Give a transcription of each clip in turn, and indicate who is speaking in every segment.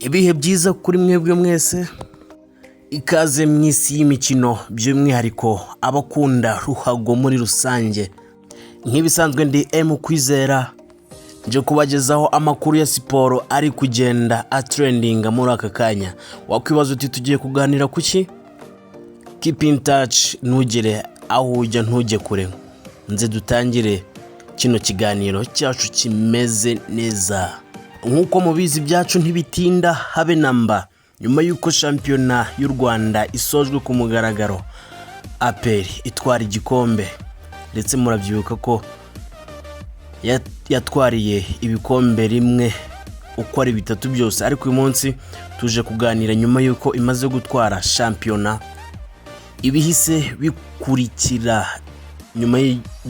Speaker 1: Ibihe byiza kuri mwebwe mwese, ikaze mu isi y'imikino by'umwihariko abakunda ruhago muri rusange. Nk'ibisanzwe ndi MKWIZERA, nje kubagezaho amakuru ya siporo ari kugenda atrendinga muri aka kanya. Wakwibaza uti tugiye kuganira kuki? Keep in touch, ntugire aho ujya ntujye kure. Nze dutangire kino kiganiro cyacu kimeze neza. Nkuko mubizi byacu ntibitinda habe namba. Nyuma yuko shampiyona y'u Rwanda isojwe ku mugaragaro, APR itwara igikombe, ndetse murabyibuka ko yatwariye ibikombe rimwe uko ari bitatu byose. Ariko uyu munsi tuje kuganira nyuma yuko imaze gutwara shampiyona, ibihise bikurikira nyuma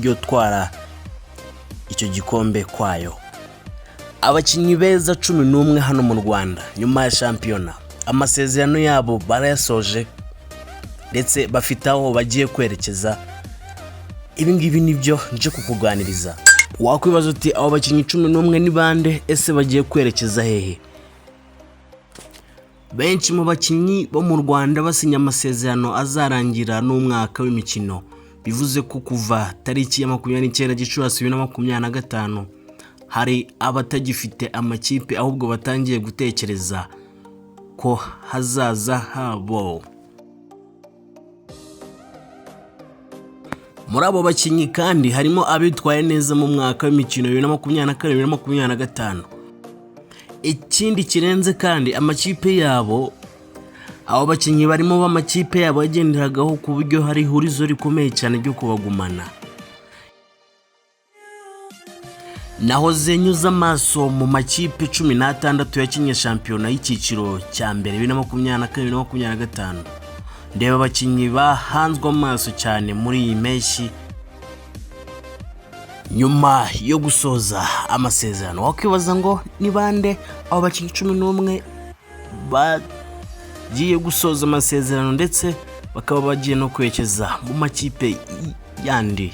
Speaker 1: yo twara icyo gikombe kwayo. Abakinnyi beza 11 hano mu Rwanda nyuma ya shampiyona, amasezerano yabo barayasoje ndetse bafite aho bagiye kwerekeza. Ibi ngibi nibyo nje kukuganiriza. Wakwibaza uti abo bakinnyi 11 ni bande, ese bagiye kwerekeza hehe? Benshi mu bakinnyi bo mu Rwanda basinya amasezerano azarangira n'umwaka w'imikino. Bivuze ko kuva tariki ya 29 Gicurasi 2025 hari abatagifite amakipe, ahubwo batangiye gutekereza ko hazaza habo. Muri abo bakinnyi kandi harimo abitwaye neza mu mwaka w'imikino 2024-2025. Ikindi kirenze kandi amakipe yabo, abo bakinnyi barimo b'amakipe yabo yagenderagaho ku buryo hari hurizo rikomeye cyane ryo kubagumana. Nahoze nyuza amaso mu makipe 16 yakinnye shampiyona y'icyiciro cya mbere 2024-2025. Ndeba abakinnyi bahanzwe amaso cyane muri iyi mpeshyi nyuma yo gusoza amasezerano. Wakwibaza ngo ni bande abo bakinnyi 11 bagiye gusoza amasezerano ndetse bakaba bagiye no kwerekeza mu makipe yandi?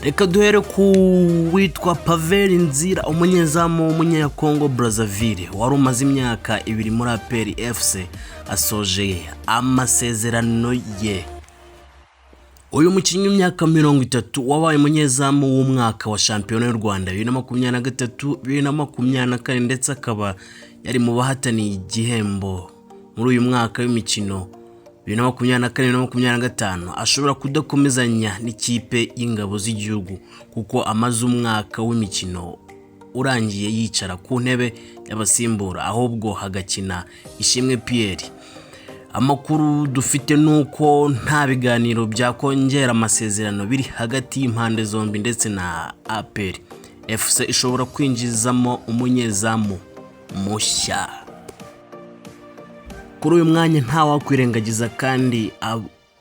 Speaker 1: Reka duhere ku witwa Pavel Nzira, umunyezamu w'umunyakongo Brazzaville wari umaze imyaka 2 muri APR FC, asoje amasezerano ye. Uyu mukinnyi w'imyaka 30 wabaye umunyezamu w'umwaka wa shampiyona y'u Rwanda 2023-2024 ndetse akaba yari mu bahataniye igihembo muri uyu mwaka w'imikino 2024-2025. ashobora kudakomezanya n'ikipe y'ingabo z'igihugu kuko amaze umwaka w'imikino urangiye yicara ku ntebe y'abasimbura, ahubwo hagakina Ishimwe Pierre. Amakuru dufite nuko nta biganiro byakongera amasezerano biri hagati y'impande zombi, ndetse na APR FC ishobora kwinjizamo umunyezamu mushya. Kuri uyu mwanya nta wakwirengagiza kandi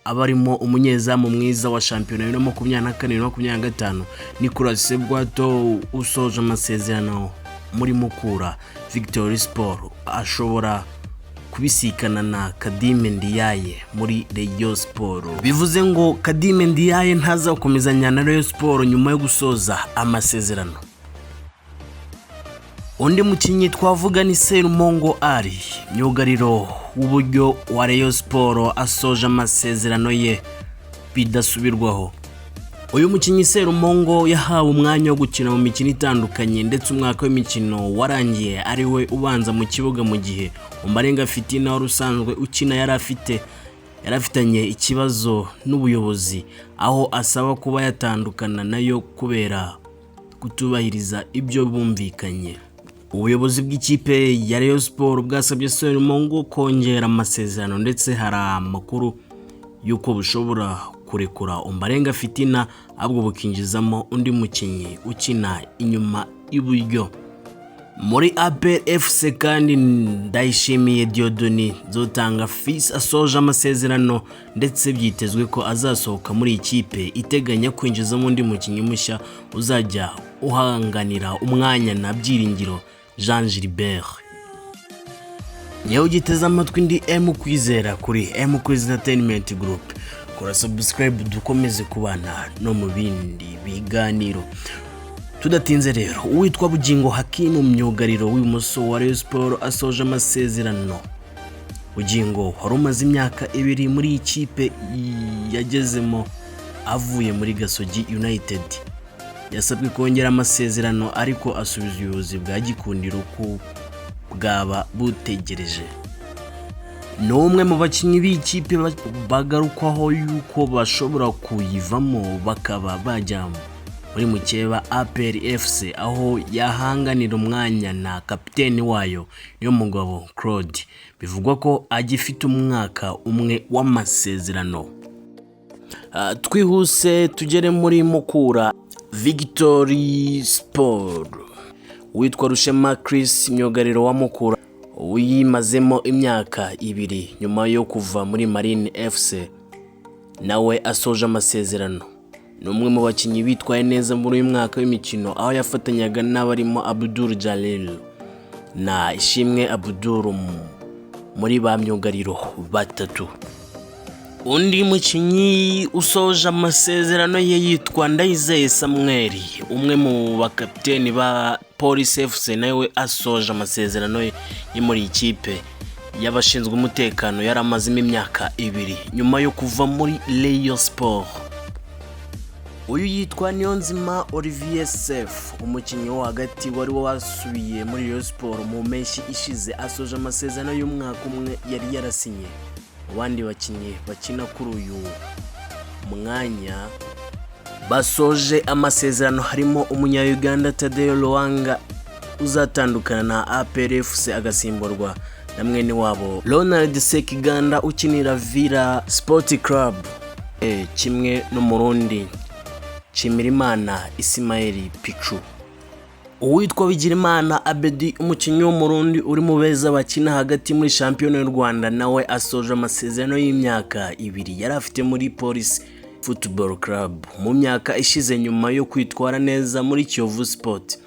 Speaker 1: abarimo umunyezamu mwiza wa shampiyona 2024-2025 Nicolas Sebwato usoje amasezerano muri Mukura Victory Sport. Ashobora kubisikana na Kadime Ndiaye muri Rayon Sport. Bivuze ngo Kadime Ndiaye ntazakomezanya na Rayon Sport nyuma yo gusoza amasezerano. Undi mukinnyi twavuga ni Serumongo Ali, myugariro w'uburyo wa Rayon Sport, asoje amasezerano ye bidasubirwaho. Uyu mukinnyi Serumongo yahawe umwanya wo gukina mu mikino itandukanye, ndetse umwaka w'imikino warangiye ari we ubanza mu kibuga, mu gihe Ombarenga Fitina wari usanzwe ukina yarafitanye ikibazo n'ubuyobozi, aho asaba kuba yatandukana nayo kubera kutubahiriza ibyo bumvikanye. Ubuyobozi bw'ikipe ya Rayon Sport bwasabye Serumongo kongera amasezerano, ndetse hari amakuru yuko bushobora kurekura Ombarenga Fitina ahubwo bukinjizamo undi mukinnyi ukina inyuma iburyo. Muri APR FC kandi Ndayishimiye Diodoni Zotanga Fils asoje amasezerano, ndetse byitezwe ko azasohoka muri ikipe iteganya kwinjizamo undi mukinnyi mushya uzajya uhanganira umwanya na Byiringiro Jean Gilbert. Yewe ugiteze amatwi ndi MKWIZERA kuri MKWIZ Entertainment Group. Kora subscribe dukomeze kubana no mu bindi biganiro. Tudatinze rero, uwitwa Bugingo Hakimu myugariro w'ibumoso wa Rayon Sport asoje amasezerano. Bugingo wari umaze imyaka 2 muri ikipe yagezemo avuye muri Gasogi United. Yasabwe kongera amasezerano ariko asubiza ubuyobozi bwa Gikundiro ko bwaba butegereje. N'umwe mu bakinnyi b'ikipe bagarukwaho yuko bashobora kuyivamo bakaba bajyamo muri mukeba APR FC aho yahanganira umwanya na kapiteni wayo niyo mugabo Claude. Bivugwa ko agifite umwaka umwe w'amasezerano. Twihuse tugere muri Mukura Victory Sport. Witwa Rushema Chris myugariro wa Mukura uyimazemo imyaka 2 nyuma yo kuva muri Marine FC nawe asoje amasezerano. N'umwe mu bakinnyi bitwaye neza muri uyu mwaka w'imikino aho yafatanyaga n'abarimo Abdul Jalil na Ishimwe Abdul muri ba myugariro batatu. Undi mukinnyi usoje amasezerano ye yitwa Ndayizeye Samuel, umwe mu bakapiteni ba Police FC nawe asoje amasezerano ye muri ikipe y'abashinzwe umutekano yaramazemo imyaka 2 nyuma yo kuva muri Rayon Sport. Uyu yitwa Niyonzima Olivier Sef, umukinnyi wo hagati wari wasubiye muri Rayon Sport mu mpeshyi ishize asoje amasezerano y'umwaka umwe yari yarasinye. Abandi bakinnyi bakina kuri uyu mwanya basoje amasezerano harimo umunya-Uganda Tadeo Loanga uzatandukana na APR FC agasimburwa na mwene wabo Ronald Sekiganda ukinira Villa Sport Club, kimwe n'umurundi Chimirimana Ismail Pichu. Uwitwa Bigirimana Abedi umukinnyi w'umurundi uri mu Beza bakina hagati muri shampiyona y'u Rwanda nawe asoje amasezerano y'imyaka 2 yari afite muri Police Football Club mu myaka ishize nyuma yo kwitwara neza muri Kiyovu Sport.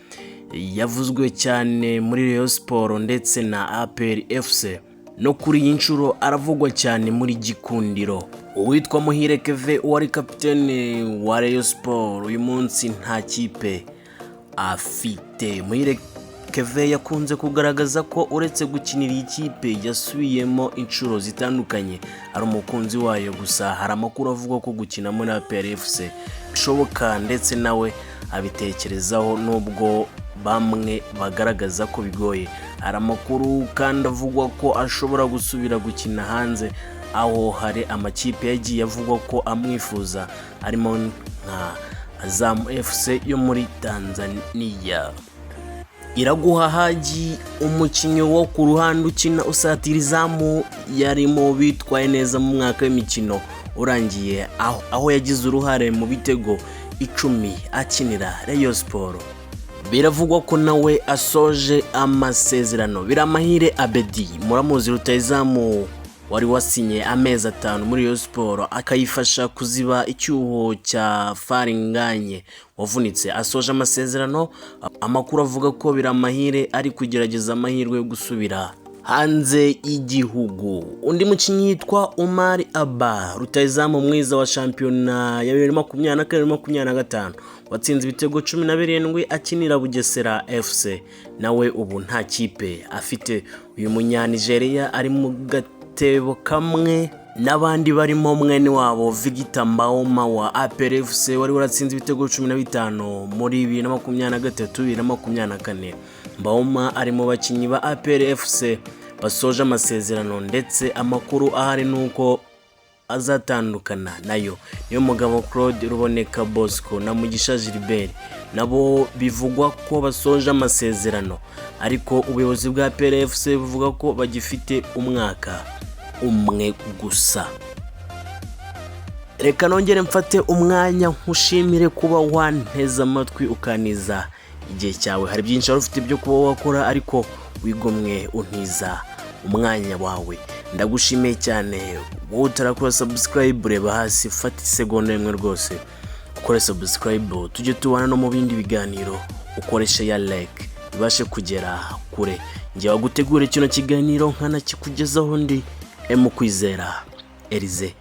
Speaker 1: Yavuzwe cyane muri Rayon Sport ndetse na APR FC no kuri iyi nshuro aravugwa cyane muri Gikundiro. Uwitwa Muhire Keve wari kapiteni wa Rayon Sport uyu munsi nta kipe afite. Muhire Keve yakunze kugaragaza ko uretse gukinira ikipe yasubiyemo inshuro zitandukanye ari umukunzi wayo, gusa hari amakuru avuga ko gukina muri APR FC bishoboka ndetse nawe abitekerezaho nubwo bamwe bagaragaza ko bigoye. Hari amakuru kandi avugwa ko ashobora gusubira gukina hanze aho hari amakipe yagiye avugwa ko amwifuza arimo nka Azam FC yo muri Tanzania. Iraguha Haji umukinnyi wo ku ruhande ukina usatira izamu yari mu bitwaye neza mu mwaka w'imikino urangiye aho yagize uruhare mu bitego 10 akinira Rayon Sport. Biravugwa ko nawe asoje amasezerano. Biramahire Abedi muramuzi rutayizamu wari wasinye amezi 5 muri Rayon Sport akayifasha kuziba icyuho cya Faringanye wavunitse asoje amasezerano. Amakuru avuga ko Biramahire ari kugerageza amahirwe yo gusubira hanze y'igihugu. Undi mukinnyi yitwa Omar Abba rutayizamu mwiza wa shampiyona ya 2024-2025 watsinze ibitego 17 akinira Bugesera FC nawe ubu nta kipe afite. Uyu munya Nigeria ari mu gatebo kamwe n'abandi barimo mwene wabo Victor Mbaoma wa APR FC wari waratsinze ibitego 15 muri 2023-2024. Mbaoma ari mu bakinnyi ba APR FC basoje amasezerano ndetse amakuru ahari nuko azatandukana nayo niyo mugabo Claude Ruboneka Bosco na Mugisha Gilbert nabo bivugwa ko basoje amasezerano, ariko ubuyobozi bwa APR FC buvuga ko bagifite umwaka umwe gusa. Reka nongere mfate umwanya nkushimire kuba wanteza amatwi ukaniza igihe cyawe. Hari byinshi wari ufite byo kuba wakora ariko wigomwe untiza umwanya wawe. Ndagushimiye cyane. Wowe utarakora subscribe reba hasi fata isegonda imwe rwose ukore subscribe tujye tubana no mu bindi biganiro ukoresha ya like ibashe kugera kure. Ngiye wagutegura kino kiganiro nkanakikugezaho ndi MKWIZERA Elize.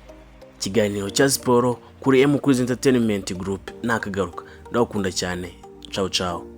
Speaker 1: Kiganiro cya siporo kuri MKWIZERA Entertainment Group nakagaruka. Ndakunda cyane. ciao ciao.